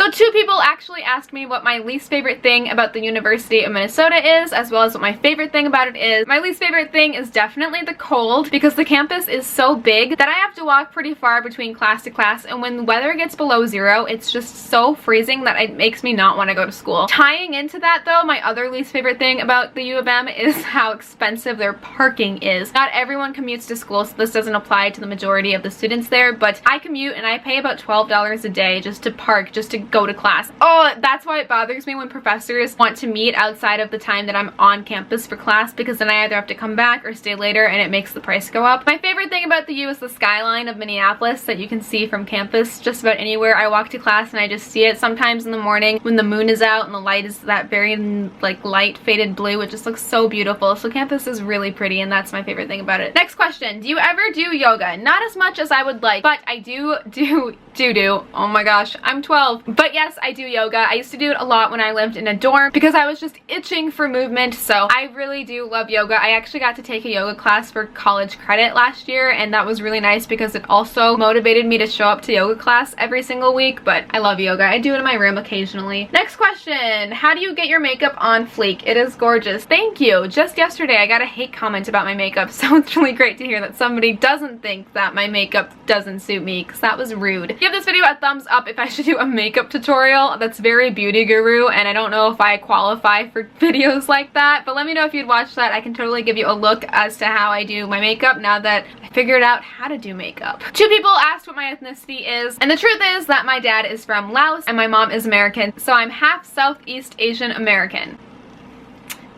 So 2 people actually asked me what my least favorite thing about the University of Minnesota is, as well as what my favorite thing about it is. My least favorite thing is definitely the cold, because the campus is so big that I have to walk pretty far between class to class, and when the weather gets below 0, it's just so freezing that it makes me not want to go to school. Tying into that though, my other least favorite thing about the U of M is how expensive their parking is. Not everyone commutes to school, so this doesn't apply to the majority of the students there, but I commute and I pay about $12 a day just to park, just to go to class. Oh, that's why it bothers me when professors want to meet outside of the time that I'm on campus for class, because then I either have to come back or stay later and it makes the price go up. My favorite thing about the U is the skyline of Minneapolis that you can see from campus just about anywhere I walk to class, and I just see it sometimes in the morning when the moon is out and the light is that very like light faded blue. It just looks so beautiful. So campus is really pretty, and that's my favorite thing about it. Next question, do you ever do yoga? Not as much as I would like, but I do. Oh my gosh, I'm 12. But yes, I do yoga. I used to do it a lot when I lived in a dorm because I was just itching for movement, so I really do love yoga. I actually got to take a yoga class for college credit last year, and that was really nice because it also motivated me to show up to yoga class every single week. But I love yoga. I do it in my room occasionally. Next question, how do you get your makeup on fleek? It is gorgeous. Thank you. Just yesterday I got a hate comment about my makeup, so it's really great to hear that somebody doesn't think that my makeup doesn't suit me, because that was rude. Give this video a thumbs up if I should do a makeup tutorial that's very beauty guru, and I don't know if I qualify for videos like that, but let me know if you'd watch that. I can totally give you a look as to how I do my makeup now that I figured out how to do makeup. 2 people asked what my ethnicity is, and the truth is that my dad is from Laos and my mom is American, so I'm half Southeast Asian American.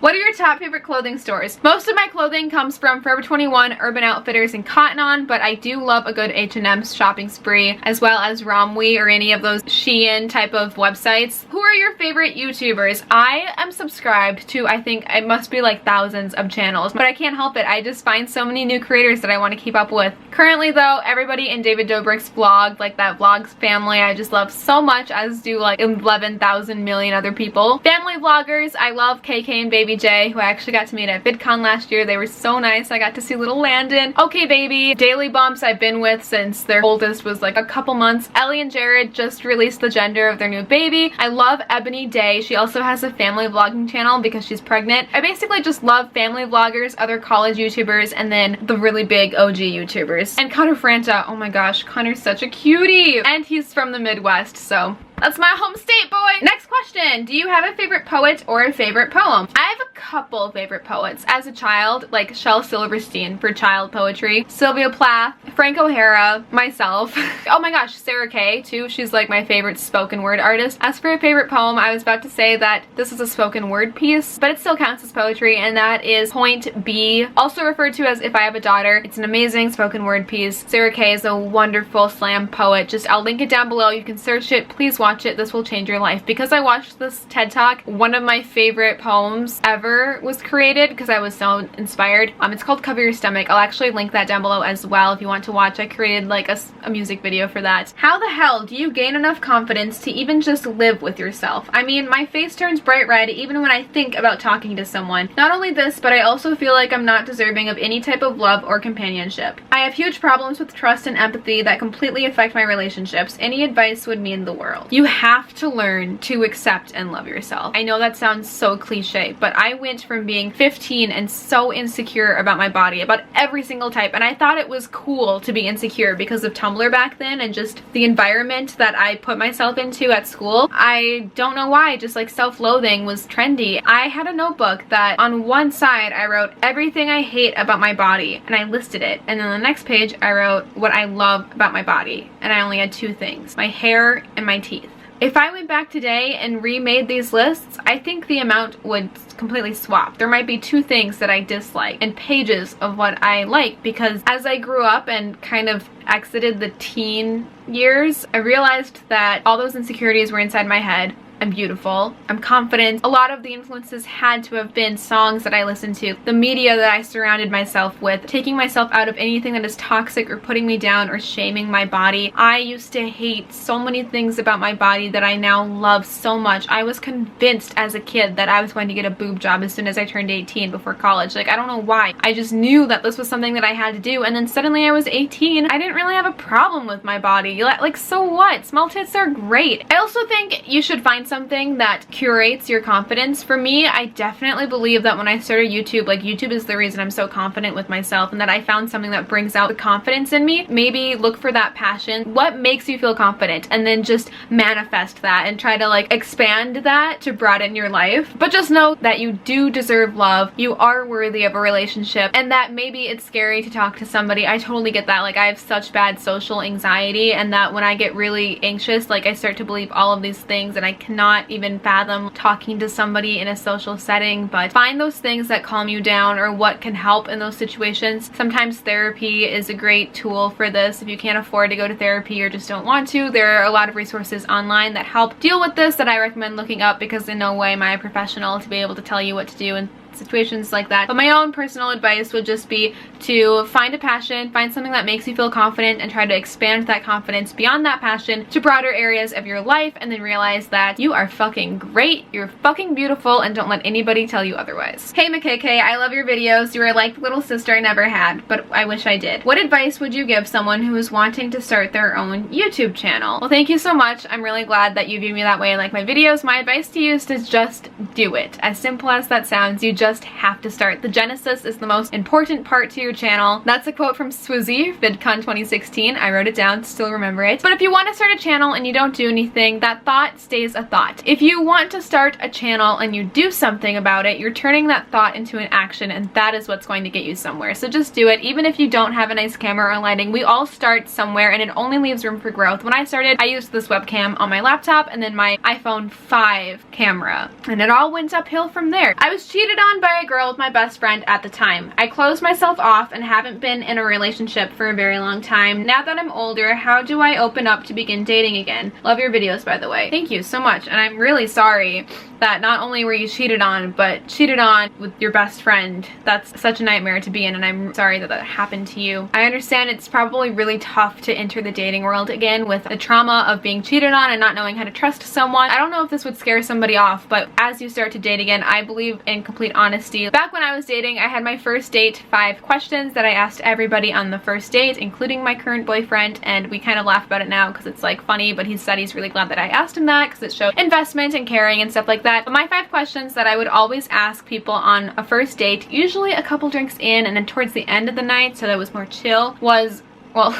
What are your top favorite clothing stores? Most of my clothing comes from Forever 21, Urban Outfitters, and Cotton On, but I do love a good H&M shopping spree, as well as Romwe or any of those Shein type of websites. Who are your favorite YouTubers? I am subscribed to, I think it must be like thousands of channels, but I can't help it. I just find so many new creators that I want to keep up with. Currently though, everybody in David Dobrik's vlog, like that vlogs family, I just love so much, as do like 11,000 million other people. Family vloggers, I love KK and Baby J, who I actually got to meet at VidCon last year. They were so nice. I got to see little Landon. Okay Baby. Daily Bumps I've been with since their oldest was like a couple months. Ellie and Jared just released the gender of their new baby. I love Ebony Day. She also has a family vlogging channel because she's pregnant. I basically just love family vloggers, other college YouTubers, and then the really big OG YouTubers. And Connor Franta. Oh my gosh, Connor's such a cutie. And he's from the Midwest, so that's my home state, boy. Next question. Do you have a favorite poet or a favorite poem? I have a couple favorite poets. As a child, like Shel Silverstein for child poetry, Sylvia Plath, Frank O'Hara, myself. Oh my gosh, Sarah Kay too. She's like my favorite spoken word artist. As for a favorite poem, I was about to say that this is a spoken word piece, but it still counts as poetry, and that is Point B, also referred to as If I Have a Daughter. It's an amazing spoken word piece. Sarah Kay is a wonderful slam poet. I'll link it down below. You can search it. Please watch it. This will change your life. Because I watched this TED Talk, one of my favorite poems ever was created because I was so inspired. It's called Cover Your Stomach. I'll actually link that down below as well if you want to watch. I created like a music video for that. How the hell do you gain enough confidence to even just live with yourself? I mean, my face turns bright red even when I think about talking to someone. Not only this, but I also feel like I'm not deserving of any type of love or companionship. I have huge problems with trust and empathy that completely affect my relationships. Any advice would mean the world. You have to learn to accept and love yourself. I know that sounds so cliche, but I went from being 15 and so insecure about my body, about every single type, and I thought it was cool to be insecure because of Tumblr back then and just the environment that I put myself into at school. I don't know why, just like self-loathing was trendy. I had a notebook that on one side I wrote everything I hate about my body and I listed it, and then the next page I wrote what I love about my body, and I only had 2 things: my hair and my teeth. If I went back today and remade these lists, I think the amount would completely swap. There might be 2 things that I dislike and pages of what I like, because as I grew up and kind of exited the teen years, I realized that all those insecurities were inside my head. I'm beautiful, I'm confident. A lot of the influences had to have been songs that I listened to, the media that I surrounded myself with, taking myself out of anything that is toxic or putting me down or shaming my body. I used to hate so many things about my body that I now love so much. I was convinced as a kid that I was going to get a boob job as soon as I turned 18 before college. Like, I don't know why. I just knew that this was something that I had to do, and then suddenly I was 18. I didn't really have a problem with my body. Like, so what? Small tits are great. I also think you should find something that curates your confidence. For me, I definitely believe that when I started YouTube, like, YouTube is the reason I'm so confident with myself, and that I found something that brings out the confidence in me. Maybe look for that passion. What makes you feel confident? And then just manifest that and try to like expand that to broaden your life. But just know that you do deserve love. You are worthy of a relationship, and that maybe it's scary to talk to somebody. I totally get that. Like, I have such bad social anxiety, and that when I get really anxious, like, I start to believe all of these things, and I cannot even fathom talking to somebody in a social setting. But find those things that calm you down or what can help in those situations. Sometimes therapy is a great tool for this. If you can't afford to go to therapy or just don't want to, there are a lot of resources online that help deal with this that I recommend looking up, because in no way am I a professional to be able to tell you what to do in situations like that. But my own personal advice would just be to find a passion, find something that makes you feel confident, and try to expand that confidence beyond that passion to broader areas of your life, and then realize that you are fucking great, you're fucking beautiful, and don't let anybody tell you otherwise. Hey makaykay, I love your videos. You are like the little sister I never had, but I wish I did. What advice would you give someone who is wanting to start their own YouTube channel? Well, thank you so much. I'm really glad that you view me that way and like my videos. My advice to you is to just do it. As simple as that sounds, you just have to start. The genesis is the most important part to your channel. That's a quote from Swoozie, VidCon 2016. I wrote it down, still remember it. But if you want to start a channel and you don't do anything, that thought stays a thought. If you want to start a channel and you do something about it, you're turning that thought into an action, and that is what's going to get you somewhere. So just do it. Even if you don't have a nice camera or lighting, we all start somewhere, and it only leaves room for growth. When I started, I used this webcam on my laptop and then my iPhone 5 camera, and it all went uphill from there. I was cheated on by a girl with my best friend at the time. I closed myself off and haven't been in a relationship for a very long time. Now that I'm older, how do I open up to begin dating again? Love your videos, by the way. Thank you so much, and I'm really sorry that not only were you cheated on, but cheated on with your best friend. That's such a nightmare to be in, and I'm sorry that that happened to you. I understand it's probably really tough to enter the dating world again with the trauma of being cheated on and not knowing how to trust someone. I don't know if this would scare somebody off, but as you start to date again, I believe in complete honesty. Back when I was dating, I had my first date 5 questions that I asked everybody on the first date, including my current boyfriend, and we kind of laugh about it now because it's like funny, but he said he's really glad that I asked him that because it showed investment and caring and stuff like that. But my 5 questions that I would always ask people on a first date, usually a couple drinks in and then towards the end of the night, so that was more chill, was, well,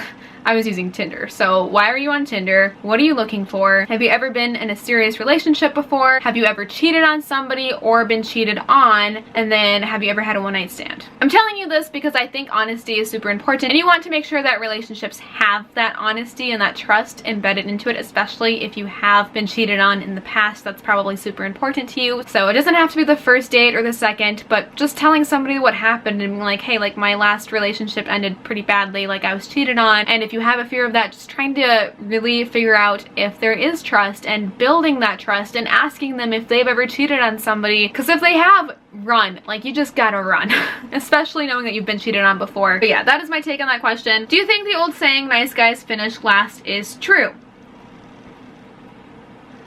I was using Tinder. So why are you on Tinder? What are you looking for? Have you ever been in a serious relationship before? Have you ever cheated on somebody or been cheated on? And then have you ever had a one-night stand? I'm telling you this because I think honesty is super important, and you want to make sure that relationships have that honesty and that trust embedded into it, especially if you have been cheated on in the past. That's probably super important to you. So it doesn't have to be the first date or the second, but just telling somebody what happened and being like, hey, like my last relationship ended pretty badly, like I was cheated on. And if you have a fear of that, just trying to really figure out if there is trust and building that trust and asking them if they've ever cheated on somebody, because if they have, run. Like, you just gotta run. Especially knowing that you've been cheated on before. But yeah, that is my take on that question. Do you think the old saying, nice guys finish last, is true?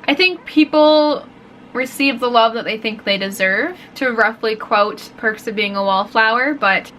I think people receive the love that they think they deserve, to roughly quote Perks of Being a Wallflower, but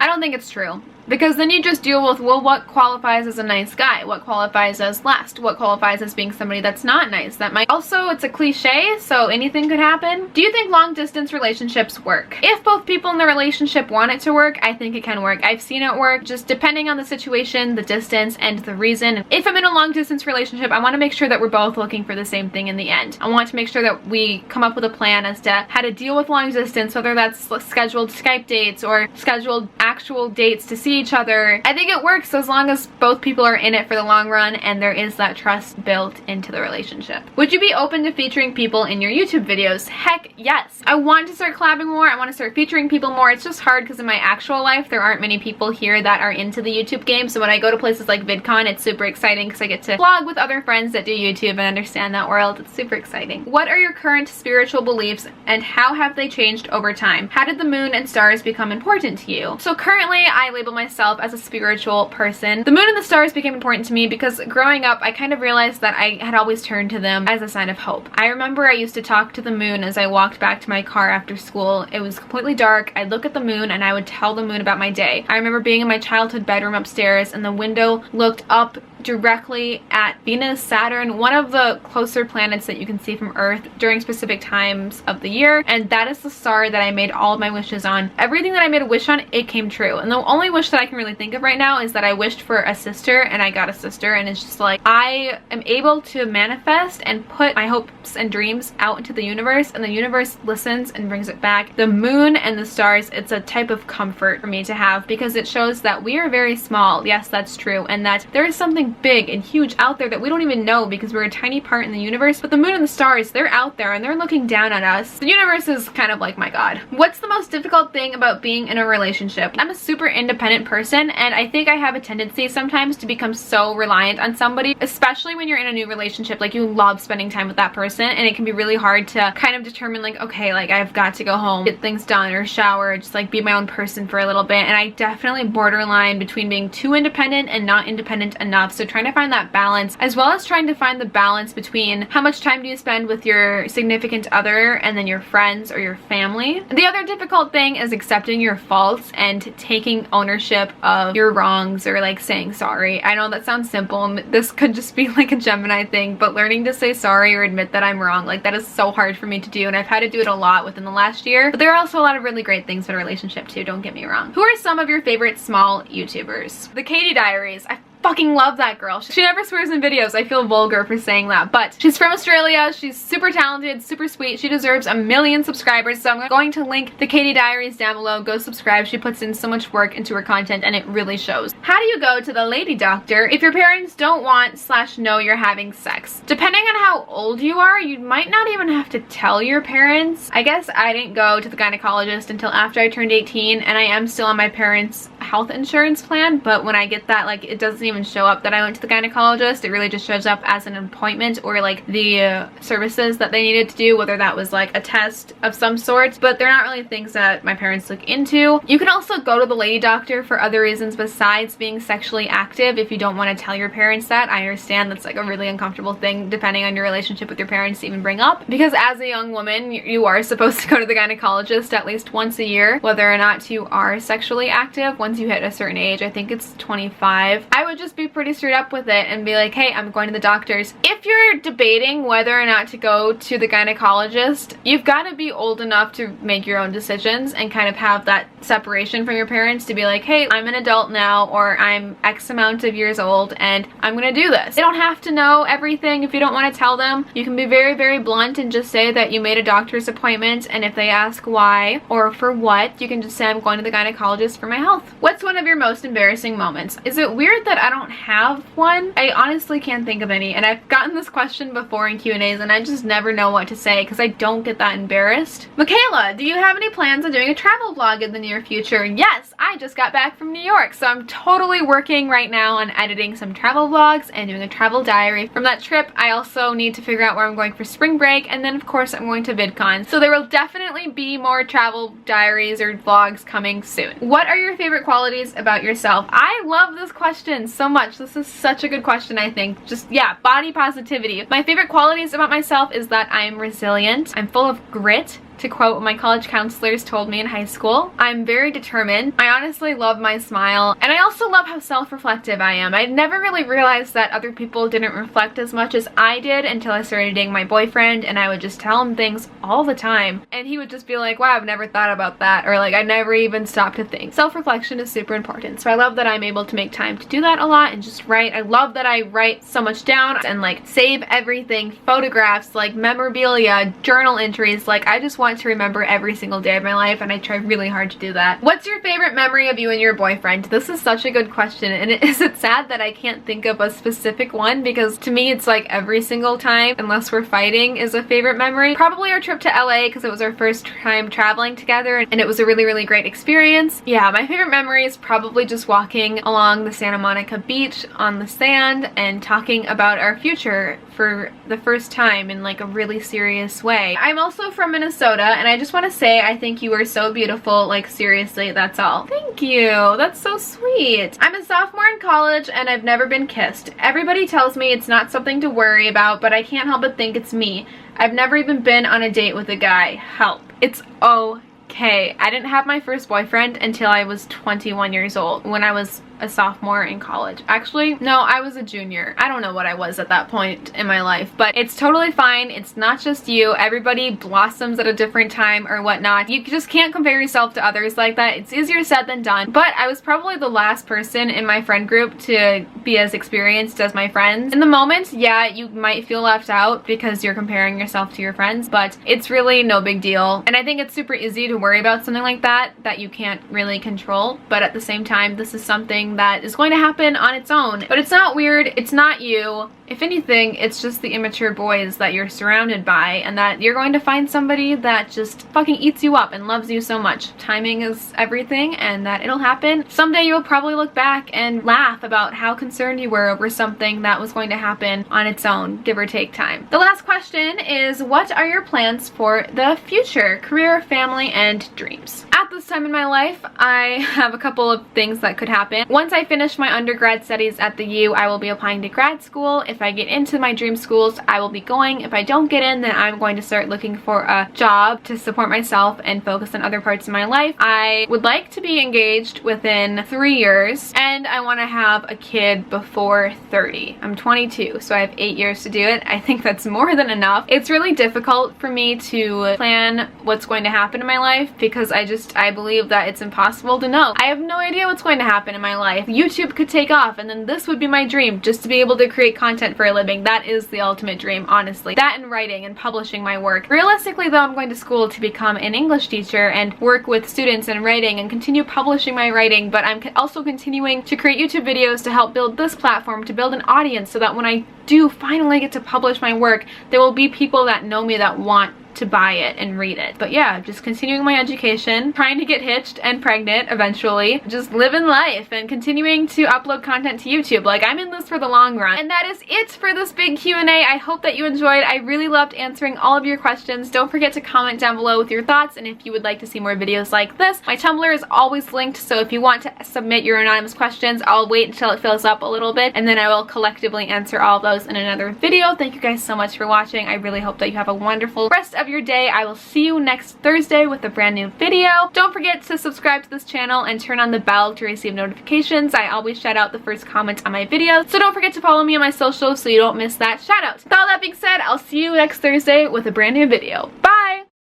I don't think it's true. Because then you just deal with, well, what qualifies as a nice guy? What qualifies as last? What qualifies as being somebody that's not nice? That might also, it's a cliche, so anything could happen. Do you think long distance relationships work? If both people in the relationship want it to work, I think it can work. I've seen it work, just depending on the situation, the distance, and the reason. If I'm in a long distance relationship, I want to make sure that we're both looking for the same thing in the end. I want to make sure that we come up with a plan as to how to deal with long distance, whether that's scheduled Skype dates or scheduled actual dates to see see each other. I think it works as long as both people are in it for the long run and there is that trust built into the relationship. Would you be open to featuring people in your YouTube videos? Heck yes. I want to start collabing more. I want to start featuring people more. It's just hard because in my actual life there aren't many people here that are into the YouTube game, so when I go to places like VidCon it's super exciting because I get to vlog with other friends that do YouTube and understand that world. It's super exciting. What are your current spiritual beliefs and how have they changed over time? How did the moon and stars become important to you? So currently I label myself as a spiritual person. The moon and the stars became important to me because growing up I kind of realized that I had always turned to them as a sign of hope. I remember I used to talk to the moon as I walked back to my car after school. It was completely dark. I'd look at the moon and I would tell the moon about my day. I remember being in my childhood bedroom upstairs and the window looked up directly at Venus, Saturn, one of the closer planets that you can see from Earth during specific times of the year, and that is the star that I made all of my wishes on. Everything that I made a wish on, it came true. And the only wish that I can really think of right now is that I wished for a sister and I got a sister, and it's just like I am able to manifest and put my hopes and dreams out into the universe, and the universe listens and brings it back. The moon and the stars, it's a type of comfort for me to have because it shows that we are very small. Yes, that's true, and that there is something big and huge out there that we don't even know because we're a tiny part in the universe, but the moon and the stars, they're out there and they're looking down at us. The universe is kind of like my God. What's the most difficult thing about being in a relationship? I'm a super independent person and I think I have a tendency sometimes to become so reliant on somebody, especially when you're in a new relationship. Like you love spending time with that person and it can be really hard to kind of determine like, okay, like I've got to go home, get things done or shower, just like be my own person for a little bit. And I definitely borderline between being too independent and not independent enough. So trying to find that balance, as well as trying to find the balance between how much time do you spend with your significant other and then your friends or your family. The other difficult thing is accepting your faults and taking ownership of your wrongs or like saying sorry. I know that sounds simple and this could just be like a Gemini thing, but learning to say sorry or admit that I'm wrong, like that is so hard for me to do, and I've had to do it a lot within the last year. But there are also a lot of really great things in a relationship too, don't get me wrong. Who are some of your favorite small YouTubers? The Katie Diaries. I fucking love that girl. She never swears in videos. I feel vulgar for saying that, but she's from Australia. She's super talented, super sweet. She deserves 1 million subscribers, so I'm going to link the Katie Diaries down below. Go subscribe. She puts in so much work into her content and it really shows. How do you go to the lady doctor if your parents don't want / know you're having sex? Depending on how old you are, you might not even have to tell your parents. I guess I didn't go to the gynecologist until after I turned 18 and I am still on my parents' health insurance plan, but when I get that, like, it doesn't even show up that I went to the gynecologist. It really just shows up as an appointment or like the services that they needed to do, whether that was like a test of some sort, but they're not really things that my parents look into. You can also go to the lady doctor for other reasons besides being sexually active if you don't want to tell your parents that. I understand that's like a really uncomfortable thing depending on your relationship with your parents to even bring up, because as a young woman you are supposed to go to the gynecologist at least once a year, whether or not you are sexually active. Once you hit a certain age, I think it's 25, I would just be pretty straight up with it and be like, hey, I'm going to the doctors. If you're debating whether or not to go to the gynecologist, you've got to be old enough to make your own decisions and kind of have that separation from your parents to be like, hey, I'm an adult now, or I'm X amount of years old and I'm gonna do this. They don't have to know everything if you don't want to tell them. You can be very, very blunt and just say that you made a doctor's appointment, and if they ask why or for what, you can just say I'm going to the gynecologist for my health. What's one of your most embarrassing moments? Is it weird that I don't have one? I honestly can't think of any, and I've gotten this question before in Q&As and I just never know what to say because I don't get that embarrassed. Makayla, do you have any plans on doing a travel vlog in the near future? Yes, I just got back from New York, so I'm totally working right now on editing some travel vlogs and doing a travel diary from that trip. I also need to figure out where I'm going for spring break, and then of course I'm going to VidCon, so there will definitely be more travel diaries or vlogs coming soon. What are your favorite qualities about yourself? I love this question so much. This is such a good question, I think. Just, yeah, body positivity. My favorite qualities about myself is that I'm resilient, I'm full of grit, to quote what my college counselors told me in high school. I'm very determined. I honestly love my smile, and I also love how self-reflective I am. I never really realized that other people didn't reflect as much as I did until I started dating my boyfriend, and I would just tell him things all the time and he would just be like, wow, I've never thought about that, or like I never even stopped to think. Self-reflection is super important, so I love that I'm able to make time to do that a lot and just write. I love that I write so much down and like save everything, photographs, like memorabilia, journal entries. Like I just want want to remember every single day of my life, and I try really hard to do that. What's your favorite memory of you and your boyfriend? This is such a good question, and is it sad that I can't think of a specific one, because to me it's like every single time, unless we're fighting, is a favorite memory. Probably our trip to LA, because it was our first time traveling together, and it was a really great experience. Yeah, my favorite memory is probably just walking along the Santa Monica beach on the sand and talking about our future for the first time in like a really serious way. I'm also from Minnesota, and I just want to say I think you are so beautiful. Like, seriously, that's all. Thank you. That's so sweet. I'm a sophomore in college and I've never been kissed. Everybody tells me it's not something to worry about, but I can't help but think it's me. I've never even been on a date with a guy. Help. It's okay. I didn't have my first boyfriend until I was 21 years old, when I was a sophomore in college. Actually, no, I was a junior. I don't know what I was at that point in my life, but it's totally fine. It's not just you. Everybody blossoms at a different time or whatnot. You just can't compare yourself to others like that. It's easier said than done, but I was probably the last person in my friend group to be as experienced as my friends. In the moment, yeah, you might feel left out because you're comparing yourself to your friends, but it's really no big deal. And I think it's super easy to worry about something like that you can't really control, but at the same time, this is something that is going to happen on its own. But it's not weird, it's not you. If anything, it's just the immature boys that you're surrounded by, and that you're going to find somebody that just fucking eats you up and loves you so much. Timing is everything, and that it'll happen. Someday you'll probably look back and laugh about how concerned you were over something that was going to happen on its own, give or take time. The last question is, what are your plans for the future? Career, family, and dreams. At this time in my life, I have a couple of things that could happen. Once I finish my undergrad studies at the U, I will be applying to grad school. If I get into my dream schools, I will be going. If I don't get in, then I'm going to start looking for a job to support myself and focus on other parts of my life. I would like to be engaged within 3 years, and I want to have a kid before 30. I'm 22, so I have 8 years to do it. I think that's more than enough. It's really difficult for me to plan what's going to happen in my life, because I believe that it's impossible to know. I have no idea what's going to happen in my life. YouTube could take off, and then this would be my dream, just to be able to create content for a living. That is the ultimate dream, honestly. That and writing and publishing my work. Realistically though, I'm going to school to become an English teacher and work with students in writing and continue publishing my writing, but I'm also continuing to create YouTube videos to help build this platform, to build an audience, so that when I do finally get to publish my work, there will be people that know me that want to buy it and read it. But yeah, just continuing my education, trying to get hitched and pregnant eventually, just living life and continuing to upload content to YouTube. Like, I'm in this for the long run. And that is it for this big Q&A. I hope that you enjoyed. I really loved answering all of your questions. Don't forget to comment down below with your thoughts, and if you would like to see more videos like this. My Tumblr is always linked, so if you want to submit your anonymous questions, I'll wait until it fills up a little bit, and then I will collectively answer all of those in another video. Thank you guys so much for watching. I really hope that you have a wonderful rest of your day. I will see you next Thursday with a brand new video. Don't forget to subscribe to this channel and turn on the bell to receive notifications. I always shout out the first comment on my videos, so don't forget to follow me on my socials so you don't miss that shout out. With all that being said, I'll see you next Thursday with a brand new video. Bye!